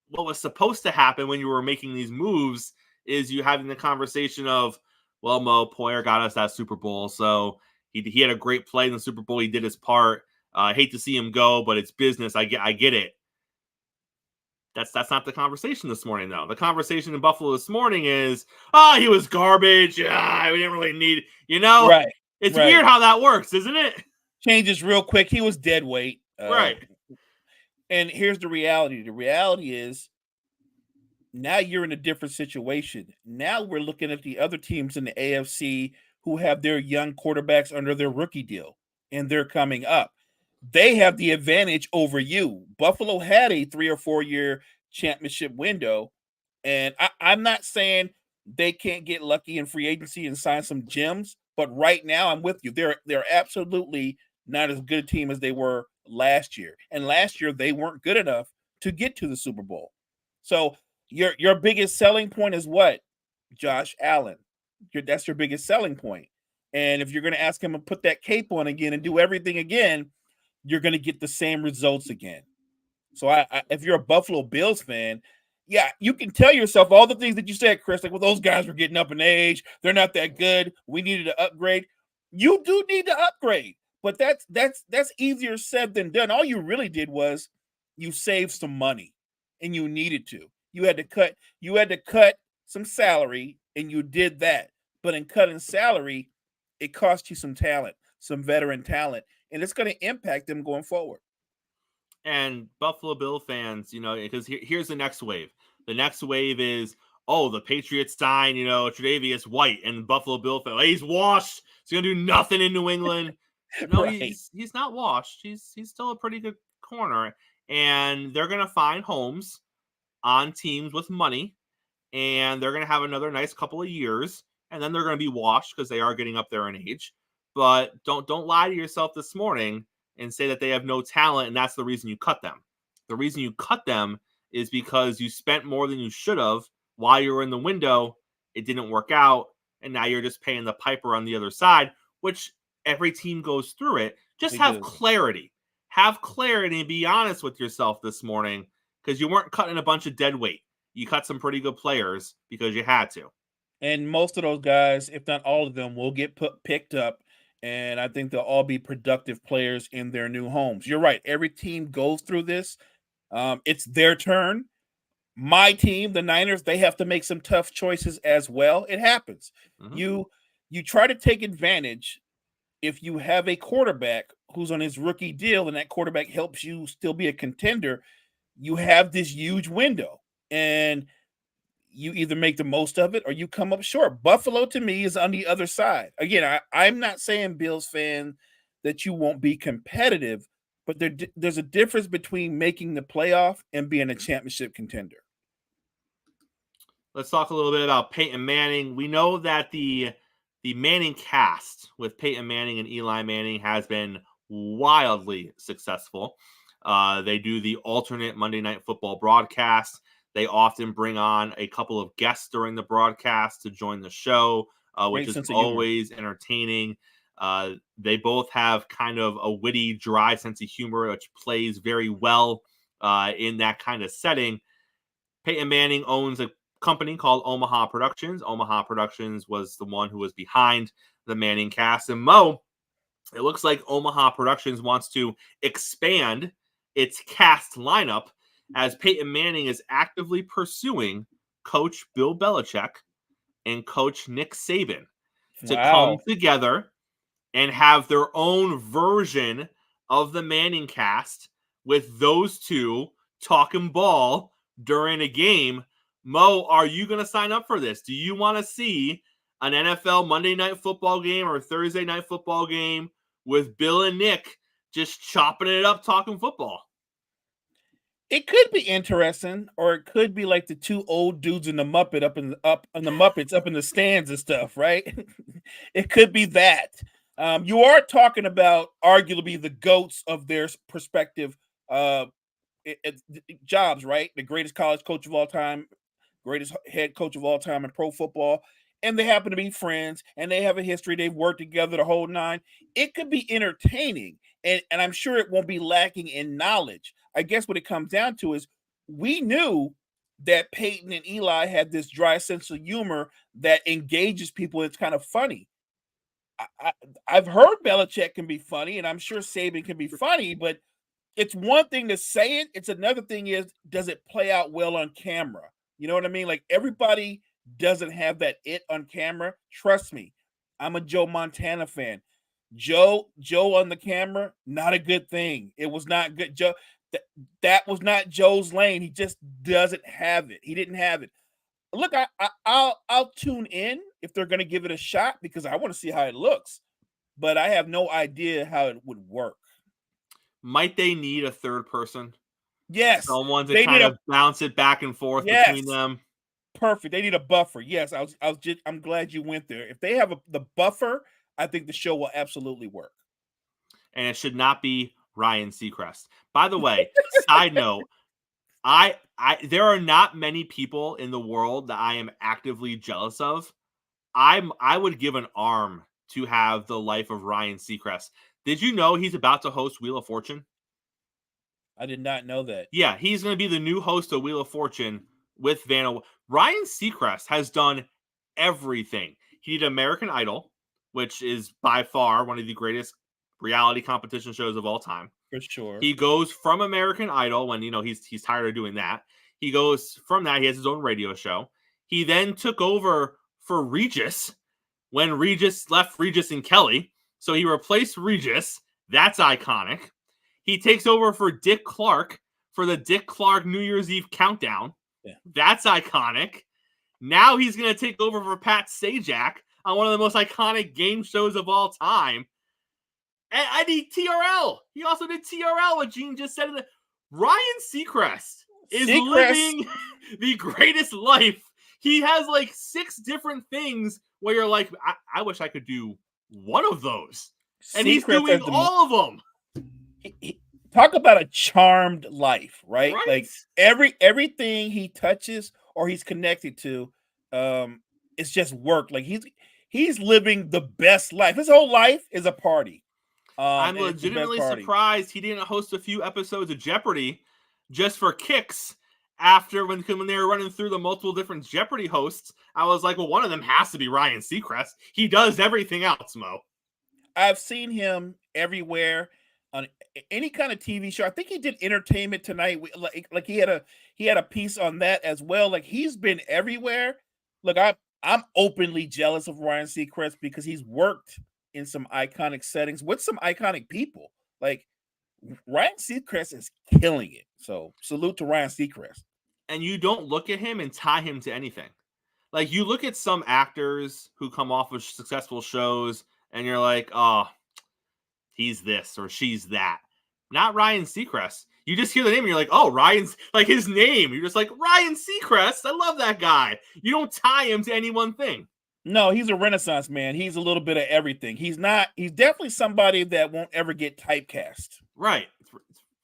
what was supposed to happen when you were making these moves is you having the conversation of, well, Mo, Poyer got us that Super Bowl, so he had a great play in the Super Bowl. He did his part. I hate to see him go, but it's business. I get it. That's not the conversation this morning, though. The conversation in Buffalo this morning is, he was garbage. We didn't really need, Right. It's weird how that works, isn't it? Changes real quick. He was dead weight. Right. And here's the reality. The reality is, now you're in a different situation. Now we're looking at the other teams in the AFC who have their young quarterbacks under their rookie deal, and they're coming up. They have the advantage over you. Buffalo had a 3 or 4 year championship window, and I'm not saying they can't get lucky in free agency and sign some gems, but right now I'm with you. They're absolutely not as good a team as they were last year, and last year they weren't good enough to get to the Super Bowl. So your biggest selling point is what? Josh Allen. That's your biggest selling point. And if you're going to ask him to put that cape on again and do everything again, you're going to get the same results again. So if you're a Buffalo Bills fan, yeah, you can tell yourself all the things that you said, Chris, like, well, those guys were getting up in age. They're not that good. We needed to upgrade. You do need to upgrade, but that's easier said than done. All you really did was you saved some money, and you needed to. You had to cut some salary, and you did that. But in cutting salary, it cost you some talent, some veteran talent, and it's going to impact them going forward. And Buffalo Bill fans, because here's the next wave. The next wave is, the Patriots sign, Tre'Davious White, and Buffalo Bill fans, he's washed. He's going to do nothing in New England. No, right. He's not washed. He's still a pretty good corner, and they're going to find homes on teams with money, and they're going to have another nice couple of years, and then they're going to be washed because they are getting up there in age. But don't lie to yourself this morning and say that they have no talent, and that's the reason you cut them. The reason you cut them is because you spent more than you should have while you were in the window. It didn't work out, and now you're just paying the piper on the other side, which every team goes through it. Just have clarity. Have clarity and be honest with yourself this morning, because you weren't cutting a bunch of dead weight. You cut some pretty good players because you had to. And most of those guys, if not all of them, will get picked up. And I think they'll all be productive players in their new homes. You're right. Every team goes through this. It's their turn. My team, the Niners, they have to make some tough choices as well. It happens. Mm-hmm. You try to take advantage if you have a quarterback who's on his rookie deal and that quarterback helps you still be a contender. You have this huge window, and you either make the most of it or you come up short. Buffalo, to me, is on the other side. Again, I'm not saying, Bills fan, that you won't be competitive, but there's a difference between making the playoff and being a championship contender. let's talk a little bit about Peyton Manning. We know that the Manning cast with Peyton Manning and Eli Manning has been wildly successful. They do the alternate Monday Night Football broadcast. They often bring on a couple of guests during the broadcast to join the show, which is always entertaining. They both have kind of a witty, dry sense of humor, which plays very well in that kind of setting. Peyton Manning owns a company called Omaha Productions. Omaha Productions was the one who was behind the Manning cast. And Mo, it looks like Omaha Productions wants to expand its cast lineup as Peyton Manning is actively pursuing Coach Bill Belichick and Coach Nick Saban to come together and have their own version of the Manning cast with those two talking ball during a game. Mo, are you going to sign up for this? Do you want to see an NFL Monday Night Football game or Thursday Night Football game with Bill and Nick just chopping it up talking football? It could be interesting, or it could be like the two old dudes in the Muppets up in the stands and stuff, right? It could be that. You are talking about arguably the GOATs of their respective jobs, right? The greatest college coach of all time, greatest head coach of all time in pro football, and they happen to be friends, and they have a history. They've worked together the whole nine. It could be entertaining, and I'm sure it won't be lacking in knowledge. I guess what it comes down to is we knew that Peyton and Eli had this dry sense of humor that engages people. It's kind of funny. I've heard Belichick can be funny, and I'm sure Saban can be funny, but it's one thing to say it. It's another thing is, does it play out well on camera? You know what I mean? Like, everybody doesn't have that it on camera. Trust me, I'm a Joe Montana fan. Joe on the camera, not a good thing. It was not good. Joe, that was not Joe's lane. He just doesn't have it. He didn't have it. Look, I'll tune in if they're going to give it a shot because I want to see how it looks, but I have no idea how it would work. Might they need a third person? Yes. Someone to kind of bounce it back and forth between them. Perfect. They need a buffer. Yes, I'm glad you went there. If they have the buffer, I think the show will absolutely work. And it should not be Ryan Seacrest. By the way, side note, there are not many people in the world that I am actively jealous of. I would give an arm to have the life of Ryan Seacrest. Did you know he's about to host Wheel of Fortune? I did not know that. Yeah, he's going to be the new host of Wheel of Fortune with Vanna. Ryan Seacrest has done everything. He did American Idol, which is by far one of the greatest reality competition shows of all time. For sure. He goes from American Idol when, he's tired of doing that. He goes from that. He has his own radio show. He then took over for Regis when Regis left Regis and Kelly. So he replaced Regis. That's iconic. He takes over for Dick Clark for the Dick Clark New Year's Eve countdown. Yeah. That's iconic. Now he's going to take over for Pat Sajak on one of the most iconic game shows of all time. And I need TRL. He also did TRL, what Gene just said. Ryan Seacrest is living the greatest life. He has like 6 different things where you're like, I wish I could do one of those. And he's doing all of them. Talk about a charmed life, right? Like everything he touches or he's connected to, it's just work. Like he's living the best life. His whole life is a party. I'm legitimately surprised he didn't host a few episodes of Jeopardy just for kicks. After when they were running through the multiple different Jeopardy hosts, I was like, well, one of them has to be Ryan Seacrest. He does everything else, Mo. I've seen him everywhere on any kind of TV show. I think he did Entertainment Tonight. Like he had a piece on that as well. Like he's been everywhere. Look, I'm openly jealous of Ryan Seacrest because he's worked in some iconic settings with some iconic people. Like Ryan Seacrest is killing it. So salute to Ryan Seacrest. And you don't look at him and tie him to anything. Like you look at some actors who come off of successful shows and you're like, oh, he's this or she's that. Not Ryan Seacrest. You just hear the name and you're like, oh, Ryan's like his name. You're just like, Ryan Seacrest. I love that guy. You don't tie him to any one thing. No, he's a renaissance man. He's a little bit of everything. He's definitely somebody that won't ever get typecast. Right.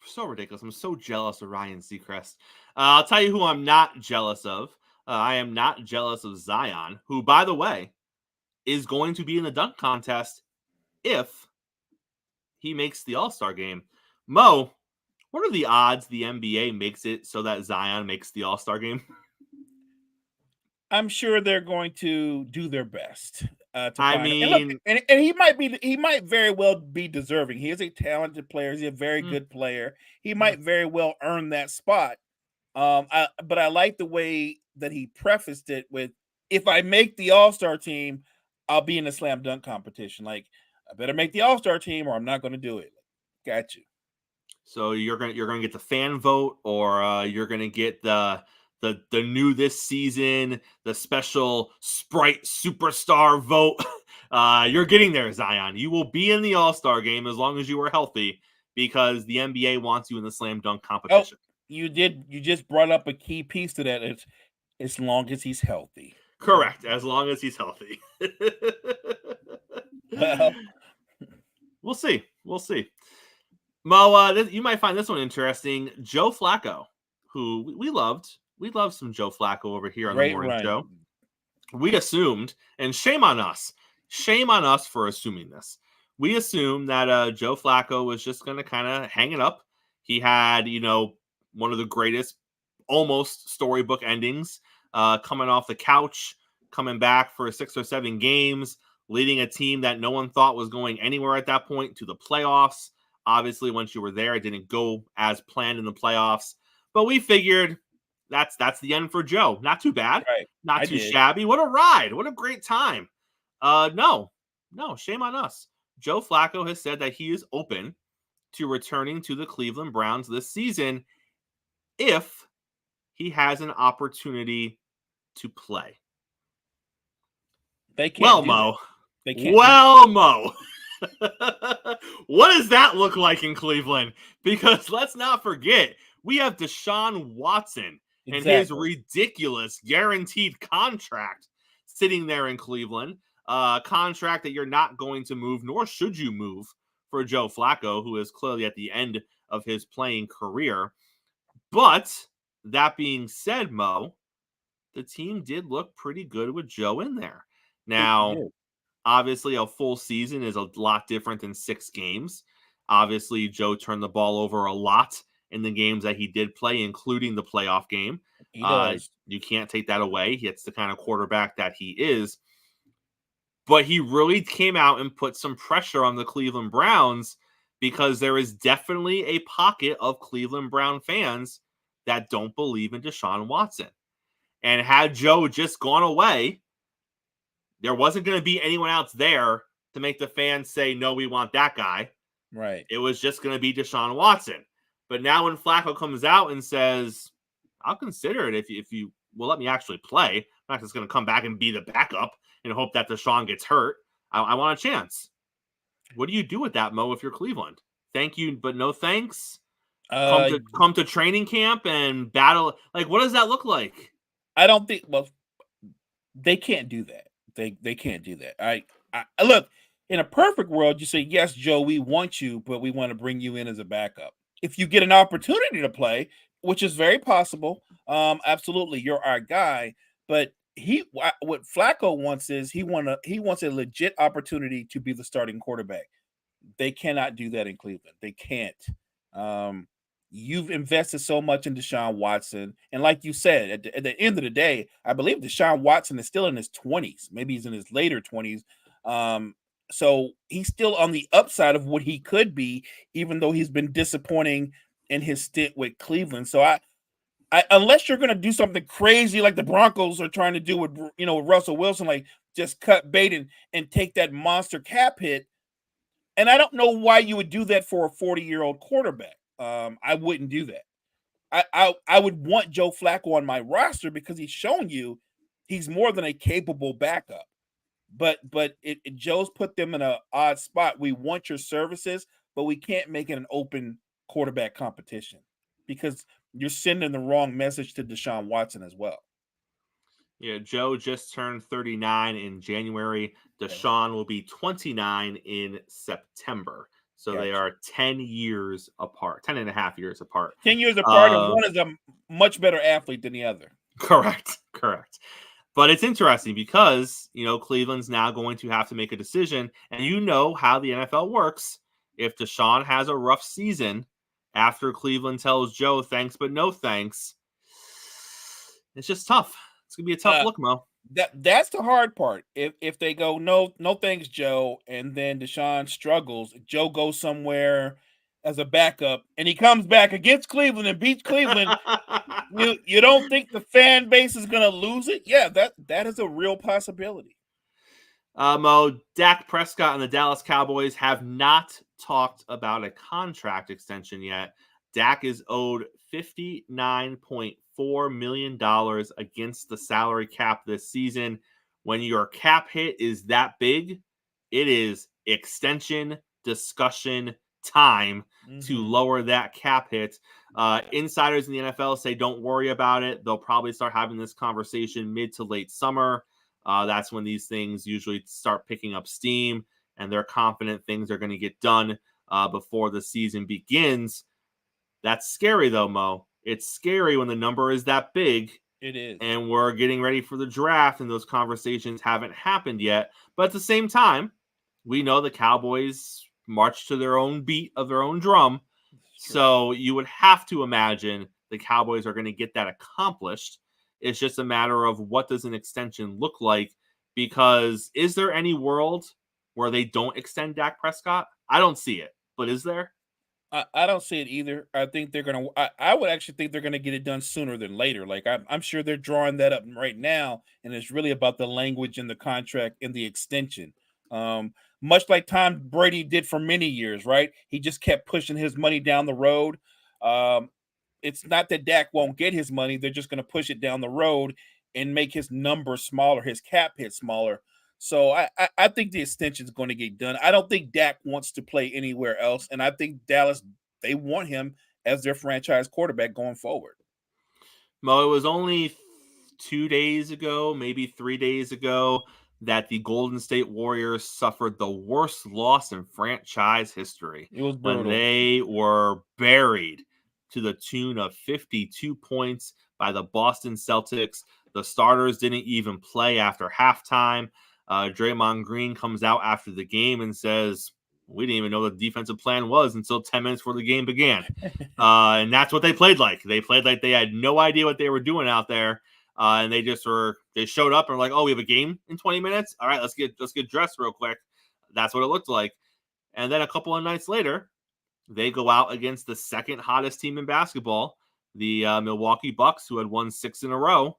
It's so ridiculous. I'm so jealous of Ryan Seacrest. I'll tell you who I'm not jealous of. I am not jealous of Zion, who, by the way, is going to be in the dunk contest if he makes the All-Star game. Mo, what are the odds the NBA makes it so that Zion makes the All-Star game? I'm sure they're going to do their best to I find him. mean, And he might very well be deserving. He is a talented player. He's a very good player. He might very well earn that spot. But I like the way that he prefaced it with, if I make the All-Star team, I'll be in the slam dunk competition. Like, I better make the All-Star team or I'm not going to do it. Got you. So you're gonna get the fan vote, or you're gonna get the new this season, the special Sprite superstar vote. You're getting there, Zion. You will be in the All-Star game as long as you are healthy, because the NBA wants you in the slam dunk competition. Oh, you just brought up a key piece to that. It's as long as he's healthy. Correct. As long as he's healthy. Well, we'll see. Mo, you might find this one interesting. Joe Flacco, who we loved. We love some Joe Flacco over here on the morning show. We assumed, and shame on us for assuming this. We assumed that Joe Flacco was just going to kind of hang it up. He had, one of the greatest almost storybook endings, coming off the couch, coming back for 6 or 7 games, leading a team that no one thought was going anywhere at that point to the playoffs. Obviously, once you were there, it didn't go as planned in the playoffs. But we figured that's the end for Joe. Not too bad. Right. Not too shabby. What a ride. What a great time. No, shame on us. Joe Flacco has said that he is open to returning to the Cleveland Browns this season if he has an opportunity to play. They can't. Well, Mo. They can't. Well, Mo. What does that look like in Cleveland? Because let's not forget, we have Deshaun Watson and his ridiculous guaranteed contract sitting there in Cleveland. Contract that you're not going to move, nor should you move, for Joe Flacco, who is clearly at the end of his playing career. But that being said, Mo, the team did look pretty good with Joe in there. Now, obviously, a full season is a lot different than 6 games. Obviously, Joe turned the ball over a lot in the games that he did play, including the playoff game. You can't take that away. It's the kind of quarterback that he is. But he really came out and put some pressure on the Cleveland Browns, because there is definitely a pocket of Cleveland Brown fans that don't believe in Deshaun Watson. And had Joe just gone away, there wasn't going to be anyone else there to make the fans say, no, we want that guy. Right. It was just going to be Deshaun Watson. But now when Flacco comes out and says, I'll consider it if you will let me actually play, I'm not just going to come back and be the backup and hope that Deshaun gets hurt. I want a chance. What do you do with that, Mo, if you're Cleveland? Thank you, but no thanks? Come to training camp and battle. Like, what does that look like? I don't think, they can't do that. They can't do that. I look, in a perfect world, you say, yes, Joe, we want you, but we want to bring you in as a backup. If you get an opportunity to play, which is very possible, absolutely, you're our guy. But what Flacco wants is he wants a legit opportunity to be the starting quarterback. They cannot do that in Cleveland. They can't. You've invested so much in Deshaun Watson. And like you said, at the end of the day, I believe Deshaun Watson is still in his 20s. Maybe he's in his later 20s. So he's still on the upside of what he could be, even though he's been disappointing in his stint with Cleveland. So I unless you're going to do something crazy like the Broncos are trying to do with Russell Wilson, like just cut bait and take that monster cap hit. And I don't know why you would do that for a 40-year-old quarterback. I wouldn't do that. I would want Joe Flacco on my roster because he's shown you he's more than a capable backup. But Joe's put them in an odd spot. We want your services, but we can't make it an open quarterback competition. because you're sending the wrong message to Deshaun Watson as well. Yeah, Joe just turned 39 in January. Deshaun will be 29 in September. So they are 10 years apart, 10 and a half years apart. 10 years apart, and one is a much better athlete than the other. Correct. But it's interesting because, Cleveland's now going to have to make a decision. And you know how the NFL works. If Deshaun has a rough season after Cleveland tells Joe thanks but no thanks, it's just tough. It's going to be a tough look, Mo. That's the hard part. If they go, no thanks, Joe, and then Deshaun struggles, Joe goes somewhere as a backup, and he comes back against Cleveland and beats Cleveland, you don't think the fan base is going to lose it? Yeah, that is a real possibility. Mo, Dak Prescott and the Dallas Cowboys have not talked about a contract extension yet. Dak is owed $59.4 million against the salary cap this season. When your cap hit is that big, it is extension discussion time to lower that cap hit. Insiders in the NFL say don't worry about it. They'll probably start having this conversation mid to late summer. That's when these things usually start picking up steam, and they're confident things are going to get done before the season begins. That's scary, though, Mo. It's scary when the number is that big. It is. And we're getting ready for the draft, and those conversations haven't happened yet. But at the same time, we know the Cowboys march to their own beat of their own drum. So you would have to imagine the Cowboys are going to get that accomplished. It's just a matter of what does an extension look like, because is there any world where they don't extend Dak Prescott? I don't see it, but is there? I don't see it either. I think they're going to – I would actually think they're going to get it done sooner than later. Like, I'm sure they're drawing that up right now, and it's really about the language in the contract and the extension. Much like Tom Brady did for many years, right? He just kept pushing his money down the road. It's not that Dak won't get his money. They're just going to push it down the road and make his number smaller, his cap hit smaller. So I think the extension is going to get done. I don't think Dak wants to play anywhere else, and I think Dallas, they want him as their franchise quarterback going forward. Mo, it was only 2 days ago, maybe 3 days ago, that the Golden State Warriors suffered the worst loss in franchise history. It was brutal. When they were buried to the tune of 52 points by the Boston Celtics. The starters didn't even play after halftime. Draymond Green comes out after the game and says, we didn't even know what the defensive plan was until 10 minutes before the game began. And that's what they played like. They played like they had no idea what they were doing out there. And they showed up and were like, oh, we have a game in 20 minutes. All right, let's get dressed real quick. That's what it looked like. And then a couple of nights later, they go out against the second hottest team in basketball, the Milwaukee Bucks, who had won 6 in a row,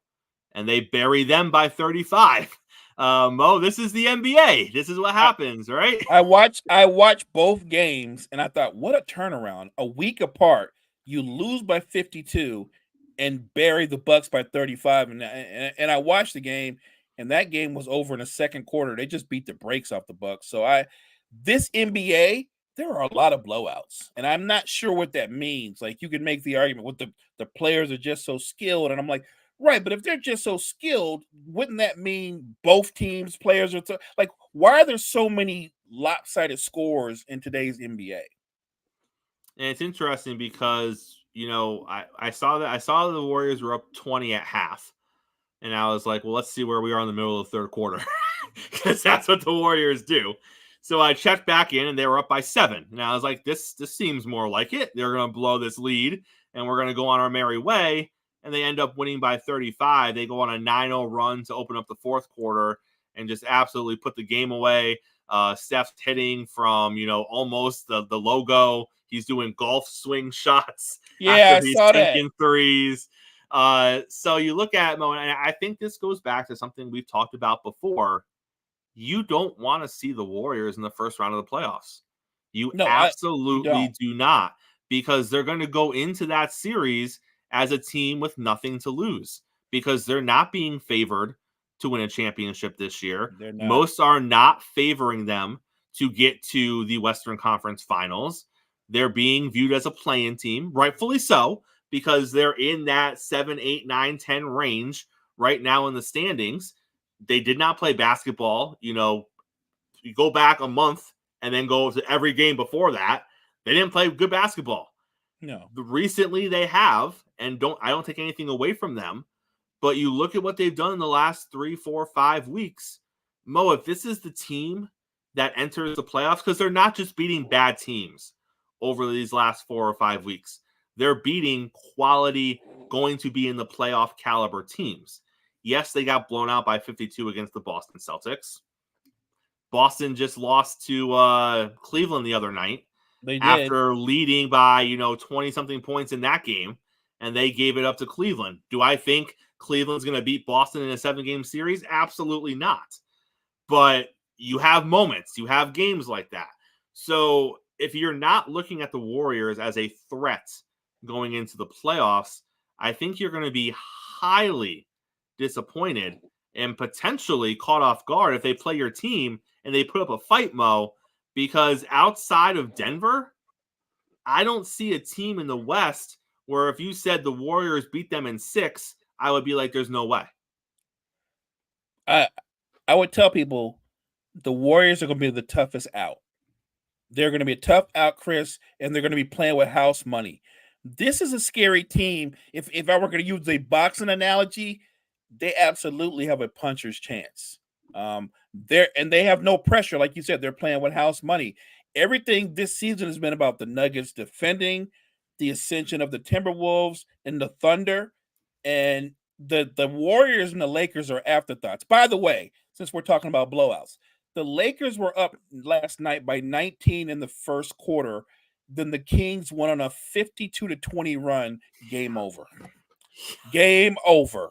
and they bury them by 35. Mo, this is the NBA. This is what happens, right? I watched both games, and I thought, what a turnaround. A week apart, you lose by 52 and bury the Bucks by 35. And I watched the game, and that game was over in the second quarter. They just beat the brakes off the Bucks. So this NBA, there are a lot of blowouts, and I'm not sure what that means. Like, you could make the argument with the players are just so skilled, and I'm like, right, but if they're just so skilled, wouldn't that mean both teams' players are like? Why are there so many lopsided scores in today's NBA? And it's interesting because I saw the Warriors were up 20 at half, and I was like, well, let's see where we are in the middle of the third quarter, because that's what the Warriors do. So I checked back in, and they were up by 7, and I was like, this seems more like it. They're going to blow this lead, and we're going to go on our merry way. And they end up winning by 35. They go on a 9-0 run to open up the fourth quarter and just absolutely put the game away. Steph's hitting from, almost the logo. He's doing golf swing shots. Yeah, after he's taking threes. So you look at Mo, and I think this goes back to something we've talked about before. You don't want to see the Warriors in the first round of the playoffs. You absolutely do not, because they're going to go into that series as a team with nothing to lose, because they're not being favored to win a championship this year. Most are not favoring them to get to the Western Conference Finals. They're being viewed as a play-in team, rightfully so, because they're in that 7, 8, 9, 10 range right now in the standings. They did not play basketball. You go back a month and then go to every game before that. They didn't play good basketball. No. Recently they have, and I don't take anything away from them, but you look at what they've done in the last 3, 4, 5 weeks. Mo, if this is the team that enters the playoffs, because they're not just beating bad teams over these last 4 or 5 weeks. They're beating quality, going to be in the playoff caliber teams. Yes, they got blown out by 52 against the Boston Celtics. Boston just lost to Cleveland the other night. They did. After leading by, 20-something points in that game, and they gave it up to Cleveland. Do I think Cleveland's going to beat Boston in a 7-game series? Absolutely not. But you have moments. You have games like that. So if you're not looking at the Warriors as a threat going into the playoffs, I think you're going to be highly disappointed and potentially caught off guard if they play your team and they put up a fight, Mo, because outside of Denver, I don't see a team in the West where if you said the Warriors beat them in 6, I would be like, there's no way. I would tell people the Warriors are going to be the toughest out. They're going to be a tough out, Chris, and they're going to be playing with house money. This is a scary team. If I were going to use a boxing analogy, they absolutely have a puncher's chance. They have no pressure. Like you said, they're playing with house money. Everything this season has been about the Nuggets defending, the ascension of the Timberwolves and the Thunder, and the Warriors and the Lakers are afterthoughts. By the way, since we're talking about blowouts, the Lakers were up last night by 19 in the first quarter. Then the Kings won on a 52-20 run. Game over. Game over.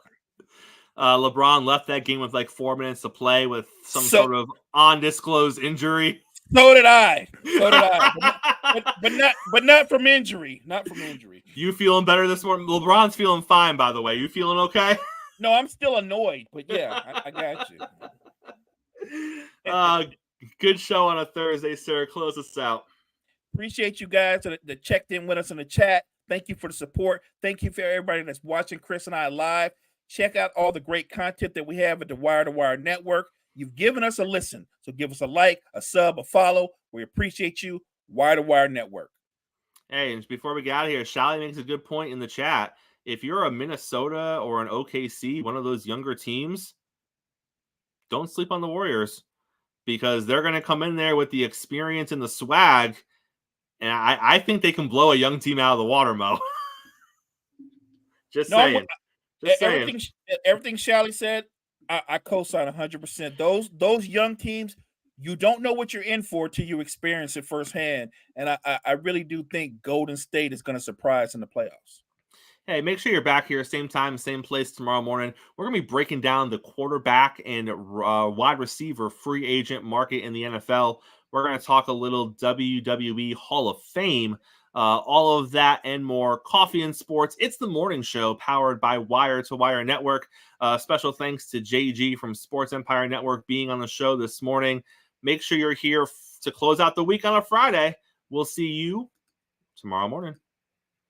LeBron left that game with like 4 minutes to play with some sort of undisclosed injury. So did I. But not from injury. Not from injury. You feeling better this morning? LeBron's feeling fine, by the way. You feeling okay? No, I'm still annoyed, but yeah, I got you. Good show on a Thursday, sir. Close us out. Appreciate you guys that checked in with us in the chat. Thank you for the support. Thank you for everybody that's watching Chris and I live. Check out all the great content that we have at the Wire to Wire Network. You've given us a listen, so give us a like, a sub, a follow. We appreciate you. Wire to Wire Network. Hey, and before we get out of here, Shally makes a good point in the chat. If you're a Minnesota or an OKC, one of those younger teams, don't sleep on the Warriors because they're going to come in there with the experience and the swag, and I think they can blow a young team out of the water, Mo. Just saying. Everything Shally said, I co-sign 100%. Those young teams, you don't know what you're in for till you experience it firsthand. And I really do think Golden State is going to surprise in the playoffs. Hey, make sure you're back here, same time, same place tomorrow morning. We're going to be breaking down the quarterback and wide receiver free agent market in the NFL. We're going to talk a little WWE Hall of Fame. All of that and more. Coffee and Sports. It's the morning show powered by Wire to Wire Network. Special thanks to JG from Sports Empire Network being on the show this morning. Make sure you're here to close out the week on a Friday. We'll see you tomorrow morning.